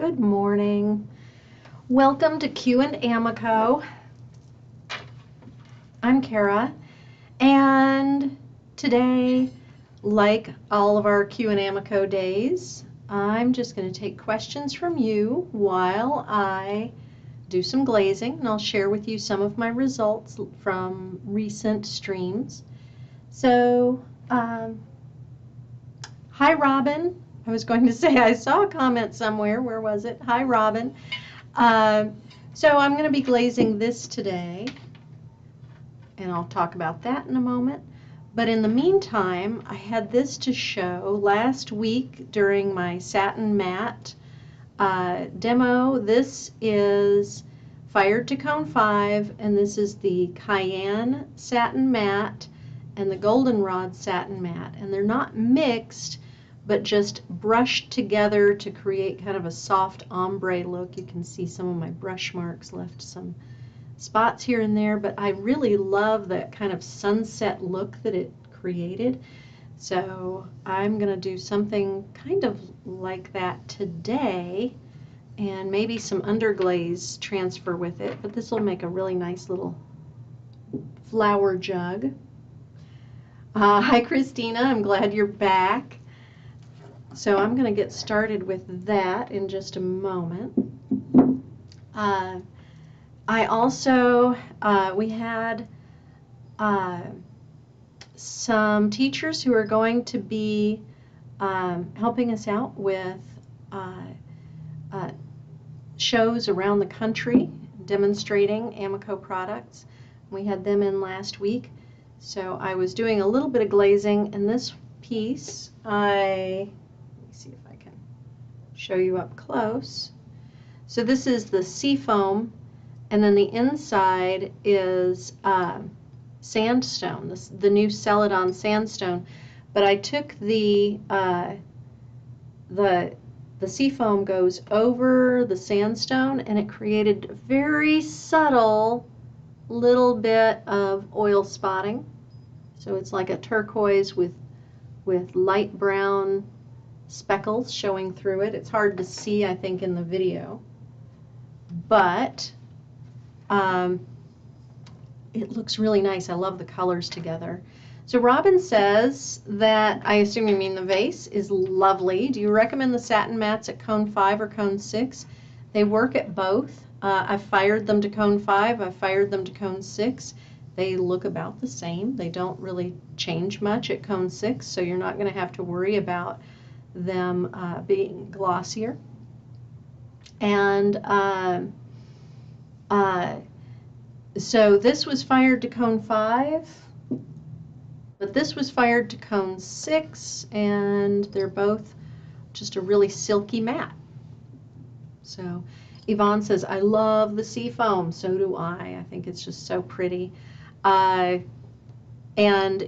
Good morning. Welcome to Q and Amaco. I'm Kara, and today, like all of our Q and Amaco days, I'm just going to take questions from you while I do some glazing, and I'll share with you some of my results from recent streams. So, hi Robin. I was going to say I saw a comment somewhere. Where was it? Hi Robin. So I'm going to be glazing this today, and I'll talk about that in a moment. But in the meantime, I had this to show last week during my Satin Mat demo. This is fired to cone 5, and this is the Cayenne Satin Mat and the Goldenrod Satin Mat, and they're not mixed but just brushed together to create kind of a soft ombre look. You can see some of my brush marks left some spots here and there, but I really love that kind of sunset look that it created. So I'm going to do something kind of like that today, and maybe some underglaze transfer with it, but this will make a really nice little flower jug. Hi Christina, I'm glad you're back. So I'm going to get started with that in just a moment. I also, we had some teachers who are going to be helping us out with shows around the country demonstrating Amaco products. We had them in last week. So I was doing a little bit of glazing in this piece. Let me see if I can show you up close. So this is the seafoam, and then the inside is sandstone, the new Celadon sandstone. But I took the seafoam goes over the sandstone, and it created a very subtle little bit of oil spotting. So it's like a turquoise with light brown speckles showing through it. It's hard to see, I think, in the video, but it looks really nice. I love the colors together. So Robin says that, I assume you mean the vase, is lovely. Do you recommend the Satin Mats at cone 5 or cone 6? They work at both. I've fired them to cone 5. I've fired them to cone 6. They look about the same. They don't really change much at cone 6, so you're not going to have to worry about them being glossier. And so this was fired to cone 5, but this was fired to cone 6, and they're both just a really silky matte. So Yvonne says, I love the seafoam. So do I. I think it's just so pretty. And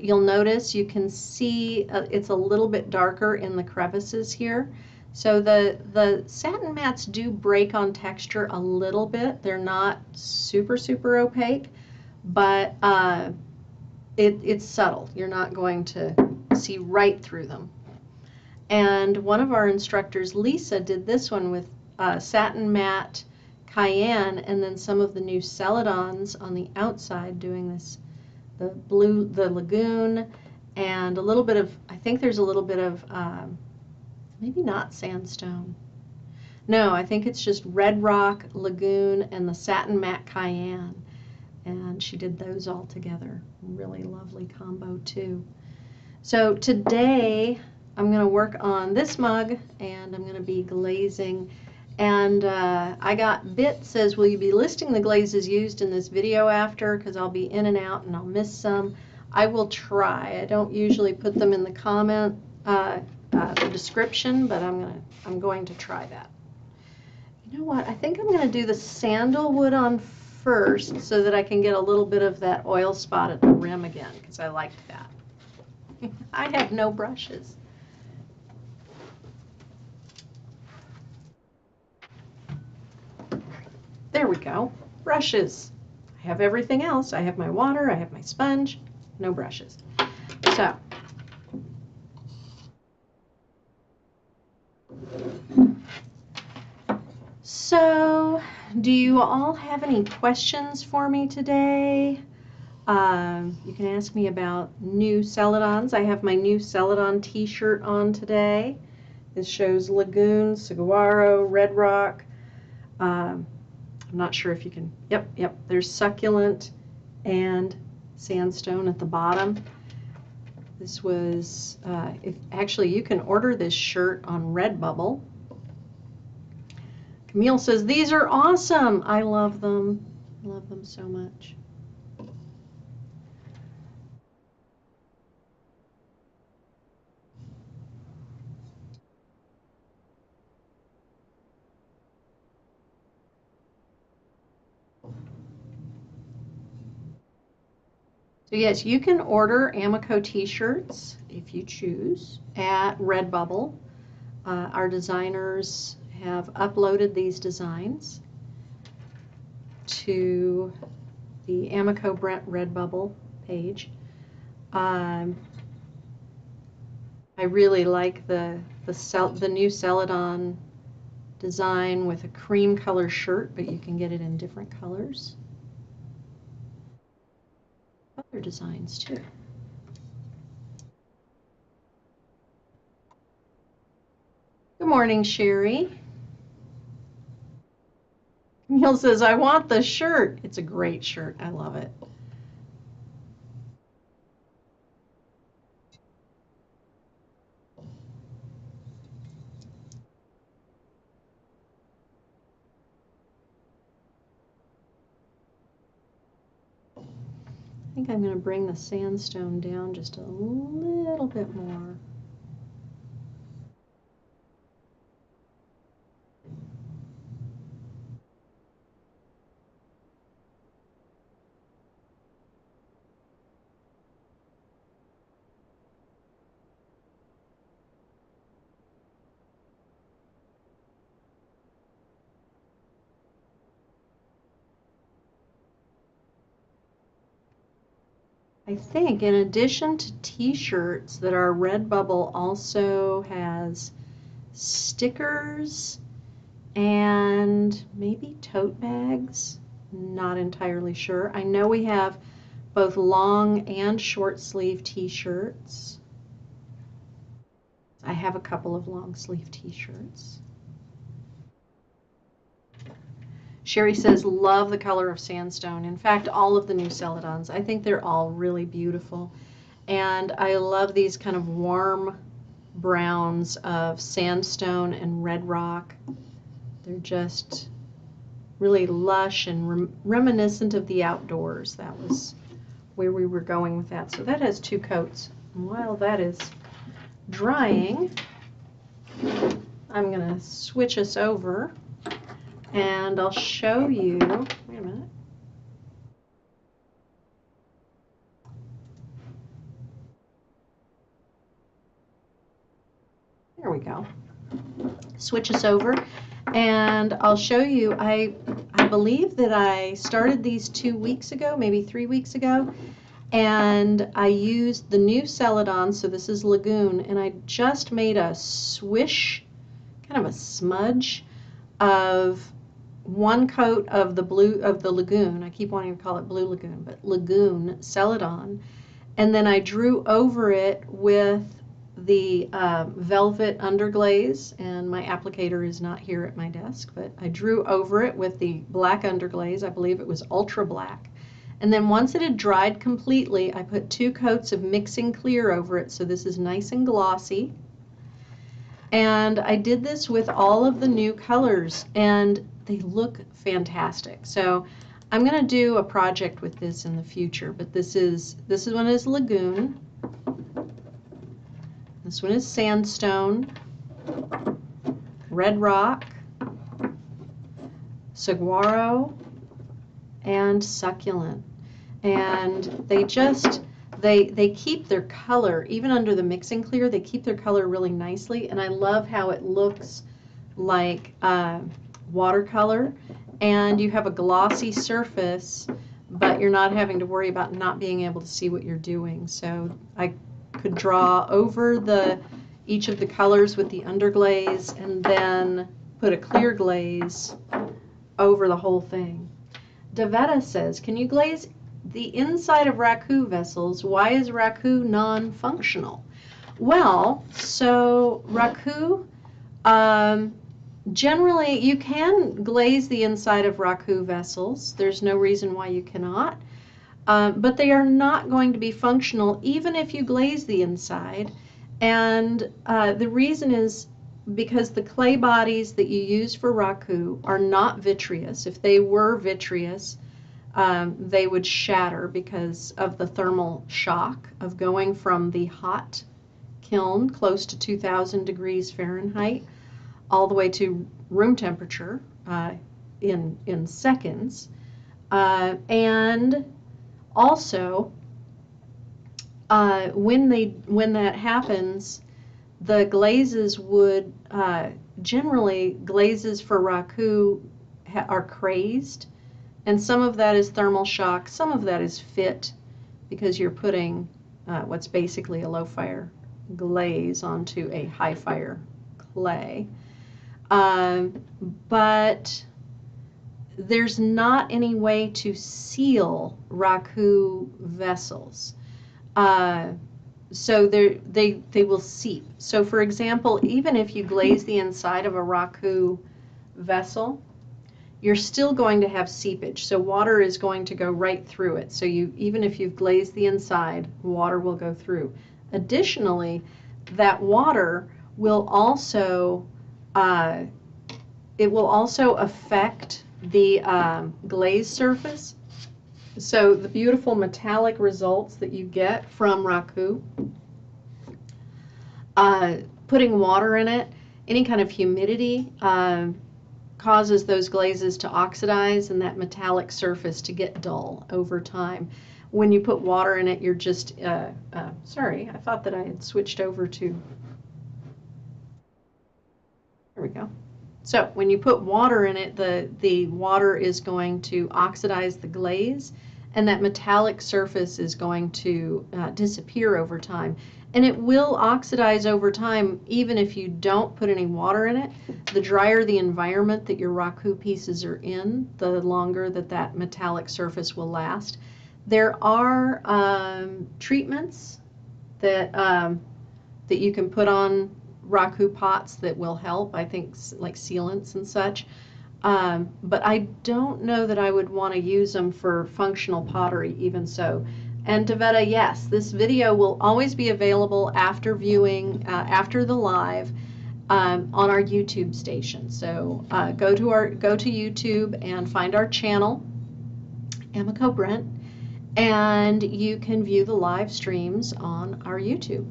you'll notice you can see it's a little bit darker in the crevices here. So the satin mats do break on texture a little bit. They're not super, super opaque, but it's subtle. You're not going to see right through them. And one of our instructors, Lisa, did this one with satin matte Cayenne, and then some of the new Celadons on the outside doing this, the Lagoon, and a little bit of, I think there's a little bit of, maybe not sandstone. No, I think it's just Red Rock, Lagoon, and the Satin Matte Cayenne. And she did those all together. Really lovely combo too. So today I'm going to work on this mug, and I'm going to be glazing. And I got Bit says, will you be listing the glazes used in this video after? Because I'll be in and out and I'll miss some. I will try. I don't usually put them in the comment the description, but I'm going to try that. You know what? I think I'm going to do the Sandalwood on first so that I can get a little bit of that oil spot at the rim again, because I liked that. I have no brushes. There we go. Brushes. I have everything else. I have my water, I have my sponge, no brushes. So So, do you all have any questions for me today? You can ask me about new Celadons. I have my new Celadon t-shirt on today. This shows Lagoon, Saguaro, Red Rock. I'm not sure if you can, yep, there's Succulent and Sandstone at the bottom. This was, actually you can order this shirt on Redbubble. Camille says, these are awesome. I love them. I love them so much. So yes, you can order Amaco t-shirts if you choose at Redbubble. Our designers have uploaded these designs to the Amaco Brent Redbubble page. I really like the new Celadon design with a cream color shirt, but you can get it in different colors. Other designs too. Good morning, Sherry. Camille says, I want the shirt. It's a great shirt. I love it. I think I'm going to bring the sandstone down just a little bit more. I think in addition to t-shirts that our Redbubble also has stickers and maybe tote bags. Not entirely sure. I know we have both long and short sleeve t-shirts. I have a couple of long sleeve t-shirts. Sherry says, love the color of sandstone. In fact, all of the new Celadons. I think they're all really beautiful. And I love these kind of warm browns of sandstone and red rock. They're just really lush and reminiscent of the outdoors. That was where we were going with that. So that has two coats. And while that is drying, I'm going to switch us over. And I'll show you, wait a minute. There we go. Switch us over and I'll show you, I believe that I started these 2 weeks ago, maybe 3 weeks ago, and I used the new Celadon, so this is Lagoon, and I just made a swish, kind of a smudge of one coat of the blue of the Lagoon. I keep wanting to call it Blue Lagoon, but Lagoon Celadon. And then I drew over it with the velvet underglaze, and my applicator is not here at my desk, but I drew over it with the black underglaze. I believe it was ultra black. And then once it had dried completely, I put 2 coats of mixing clear over it, so this is nice and glossy. And I did this with all of the new colors, and they look fantastic. So I'm going to do a project with this in the future, but this one is Lagoon. This one is Sandstone, Red Rock, Saguaro, and Succulent. And they just, they keep their color, even under the mixing clear, they keep their color really nicely. And I love how it looks like watercolor, and you have a glossy surface, but you're not having to worry about not being able to see what you're doing. So I could draw over each of the colors with the underglaze and then put a clear glaze over the whole thing. Davetta says, can you glaze the inside of raku vessels? Why is raku non-functional? Well, so raku, generally you can glaze the inside of raku vessels. There's no reason why you cannot. But they are not going to be functional even if you glaze the inside. And the reason is because the clay bodies that you use for raku are not vitreous. If they were vitreous, they would shatter because of the thermal shock of going from the hot kiln close to 2,000 degrees Fahrenheit all the way to room temperature in seconds. And also, when that happens, the glazes would generally glazes for raku are crazed, and some of that is thermal shock, some of that is fit because you're putting what's basically a low fire glaze onto a high fire clay. But there's not any way to seal raku vessels. So they will seep. So for example, even if you glaze the inside of a raku vessel, you're still going to have seepage. So water is going to go right through it. So even if you've glazed the inside, water will go through. Additionally, that water will also affect the glaze surface. So the beautiful metallic results that you get from raku, putting water in it, any kind of humidity causes those glazes to oxidize and that metallic surface to get dull over time. When you put water in it, you're just, sorry, I thought that I had switched over to, there we go. So when you put water in it, the water is going to oxidize the glaze, and that metallic surface is going to disappear over time. And it will oxidize over time even if you don't put any water in it. The drier the environment that your raku pieces are in, the longer that metallic surface will last. There are treatments that you can put on raku pots that will help, I think, like sealants and such. But I don't know that I would want to use them for functional pottery even so. And Davetta, yes, this video will always be available after viewing, after the live, on our YouTube station. So go to YouTube and find our channel, Amaco Brent, and you can view the live streams on our YouTube.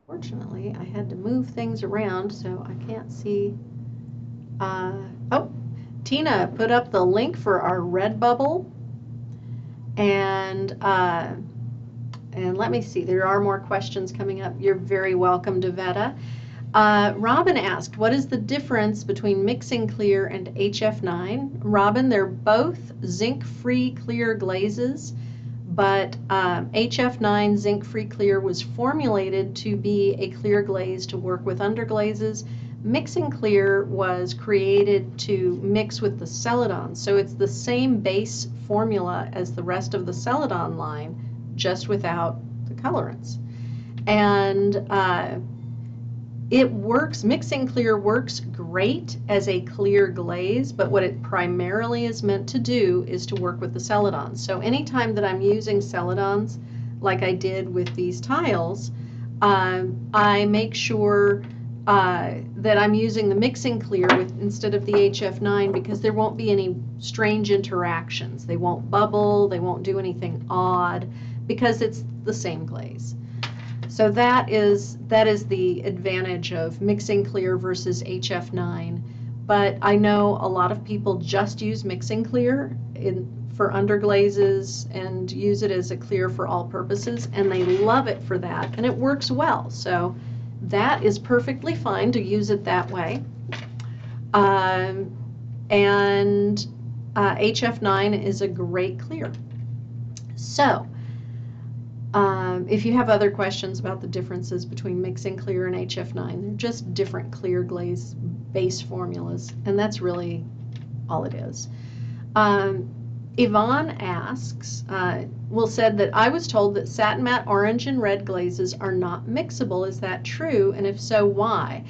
Fortunately, I had to move things around, so I can't see. Oh, Tina put up the link for our Redbubble, and let me see. There are more questions coming up. You're very welcome, Davetta. Robin asked, what is the difference between mixing clear and HF9? Robin, they're both zinc-free clear glazes, but HF9 zinc-free clear was formulated to be a clear glaze to work with underglazes. Mixing clear was created to mix with the Celadons, so it's the same base formula as the rest of the Celadon line, just without the colorants. And it works, mixing clear works great as a clear glaze, but what it primarily is meant to do is to work with the Celadons. So anytime that I'm using Celadons, like I did with these tiles, I make sure that I'm using the mixing clear instead of the HF9, because there won't be any strange interactions. They won't bubble, they won't do anything odd, because it's the same glaze. So that is the advantage of mixing clear versus HF9. But I know a lot of people just use mixing clear for underglazes and use it as a clear for all purposes, and they love it for that, and it works well. So that is perfectly fine to use it that way. And HF9 is a great clear. So If you have other questions about the differences between mixing clear and HF9, they're just different clear glaze base formulas, and that's really all it is. Yvonne asks, said that I was told that satin matte orange and red glazes are not mixable. Is that true? And if so, why?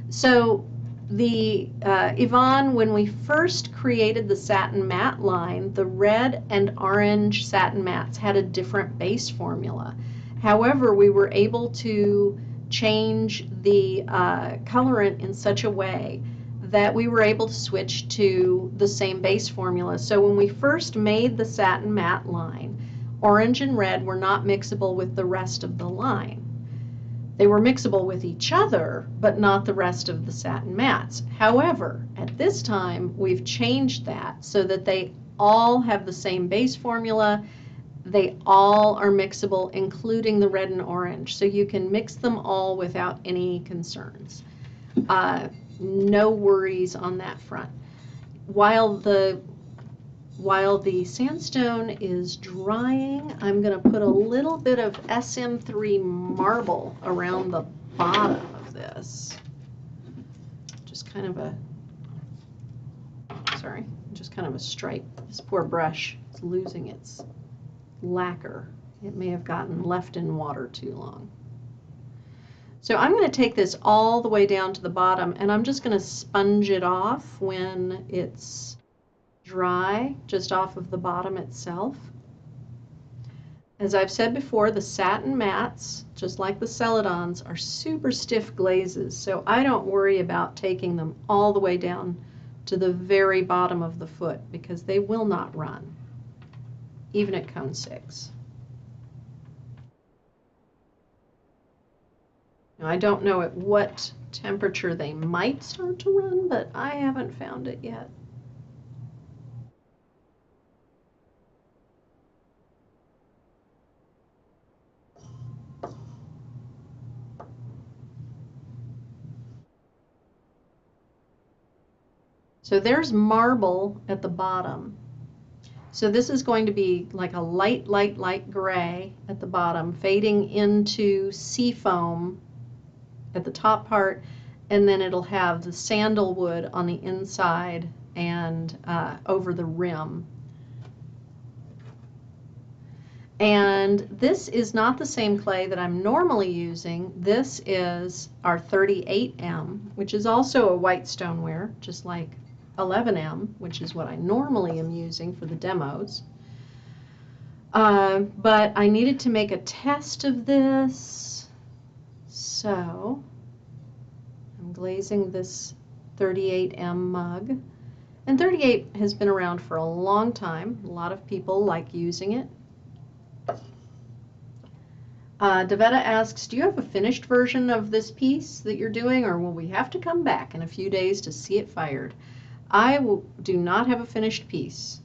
So Yvonne, when we first created the satin matte line, the red and orange satin mattes had a different base formula. However, we were able to change the colorant in such a way that we were able to switch to the same base formula. So when we first made the satin matte line, orange and red were not mixable with the rest of the line. They were mixable with each other, but not the rest of the satin mattes. However, at this time, we've changed that so that they all have the same base formula. They all are mixable, including the red and orange. So you can mix them all without any concerns. No worries on that front. While the sandstone is drying, I'm going to put a little bit of SM3 marble around the bottom of this. Just kind of a stripe. This poor brush is losing its lacquer. It may have gotten left in water too long. So I'm going to take this all the way down to the bottom, and I'm just going to sponge it off when it's dry, just off of the bottom itself. As I've said before, the satin mats, just like the Celadons, are super stiff glazes, so I don't worry about taking them all the way down to the very bottom of the foot, because they will not run, even at cone 6. Now, I don't know at what temperature they might start to run, but I haven't found it yet. So there's marble at the bottom. So this is going to be like a light gray at the bottom, fading into seafoam at the top part, and then it'll have the sandalwood on the inside and over the rim. And this is not the same clay that I'm normally using. This is our 38M, which is also a white stoneware, just like 11M, which is what I normally am using for the demos. But I needed to make a test of this, so I'm glazing this 38M mug. And 38 has been around for a long time. A lot of people like using it. Devetta asks, do you have a finished version of this piece that you're doing, or will we have to come back in a few days to see it fired? I do not have a finished piece.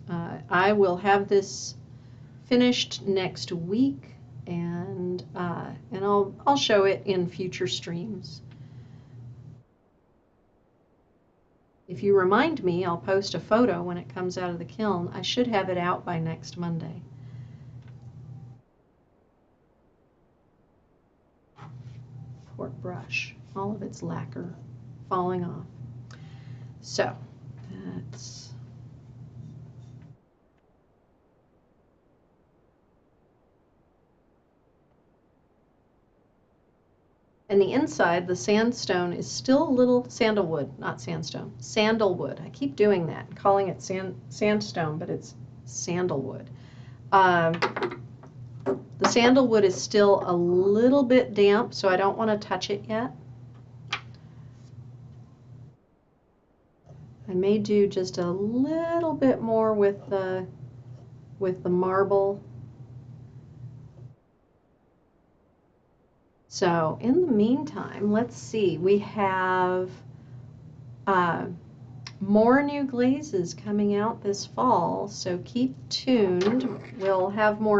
I will have this finished next week, and I'll show it in future streams. If you remind me, I'll post a photo when it comes out of the kiln. I should have it out by next Monday. Poor brush, all of its lacquer falling off. So that's and the inside, the sandstone is still a little sandalwood, not sandstone, sandalwood. I keep doing that, calling it sandstone, but it's sandalwood. The sandalwood is still a little bit damp, so I don't want to touch it yet. I may do just a little bit more with the marble. So in the meantime, let's see, we have more new glazes coming out this fall, so keep tuned. We'll have more